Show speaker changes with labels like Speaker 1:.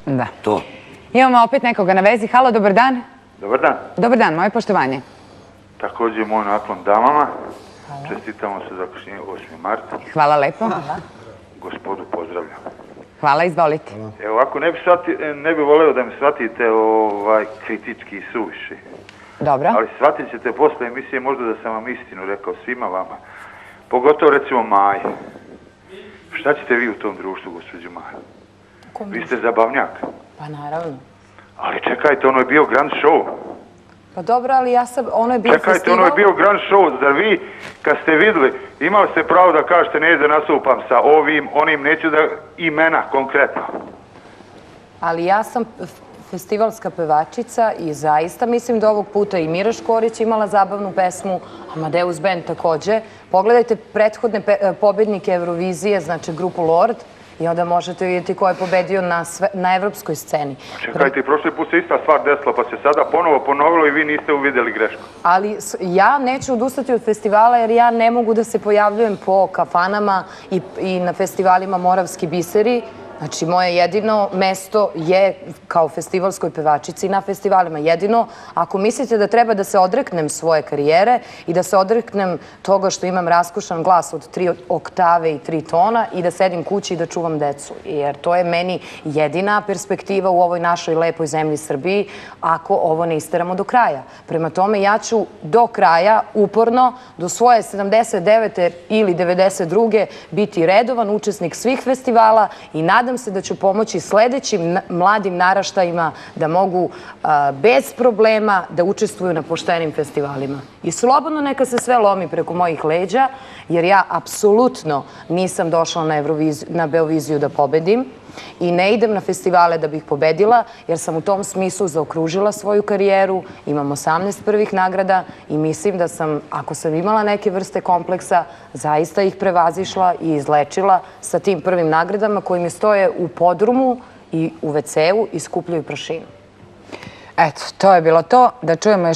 Speaker 1: Da.
Speaker 2: To.
Speaker 1: Imamo opet nekoga na vezi. Halo, dobar dan.
Speaker 3: Dobar dan.
Speaker 1: Dobar dan, moje poštovanje.
Speaker 3: Također moj naklon damama. Čestitamo se za kršenje 8. marta.
Speaker 1: Hvala lepo.
Speaker 3: Gospodu pozdravljam.
Speaker 1: Hvala, izvolite.
Speaker 3: Evo, ako ne bi voleo da me shvatite kritički i suviše.
Speaker 1: Dobro.
Speaker 3: Ali shvatit ćete posle emisije možda da sam vam istinu rekao svima vama. Pogotovo recimo Maji. Šta ćete vi u tom društvu, gospođo Maja? Vi ste zabavnjak.
Speaker 4: Pa naravno.
Speaker 3: Ali čekajte, ono je bio grand show.
Speaker 4: Pa dobro, ali ono je bio festival.
Speaker 3: Čekajte, ono je bio grand show. Zar vi, kad ste vidjeli, imali ste pravo da kažete ne da nastupam sa ovim, onim, neću da imena konkretno.
Speaker 4: Ali ja sam festivalska pevačica i zaista mislim da ovog puta i Mira Škorić imala zabavnu pesmu, Amadeus Band takođe. Pogledajte prethodne pobednike Eurovizije, znači grupu Lord, i onda možete vidjeti ko je pobedio na evropskoj sceni.
Speaker 3: Čekajte, prošli put se ista stvar desila, pa se sada ponovo ponovilo i vi niste uvidjeli grešku.
Speaker 4: Ali ja neću odustati od festivala jer ja ne mogu da se pojavljujem po kafanama i na festivalima Moravski biseri. Znači, moje jedino mesto je kao festivalskoj pevačici na festivalima. Jedino, ako mislite da treba da se odreknem svoje karijere i da se odreknem toga što imam raskošan glas od 3 oktave i 3 tona i da sedim kući i da čuvam decu. Jer to je meni jedina perspektiva u ovoj našoj lepoj zemlji Srbiji ako ovo ne isteramo do kraja. Prema tome, ja ću do kraja, uporno, do svoje 79. ili 92. biti redovan učesnik svih festivala i nadam se da ću pomoći sledećim mladim naraštajima da mogu bez problema da učestvuju na poštenim festivalima. I slobodno neka se sve lomi preko mojih leđa, jer ja apsolutno nisam došla na Beoviziju da pobedim i ne idem na festivale da bih pobedila, jer sam u tom smislu zaokružila svoju karijeru, imam 18 prvih nagrada i mislim da sam, ako sam imala neke vrste kompleksa, zaista ih prevazišla i izlečila sa tim prvim nagradama koji mi stoje u podrumu i u WC-u i skupljaju prašinu.
Speaker 1: Eto, to je bilo to. Da čujemo još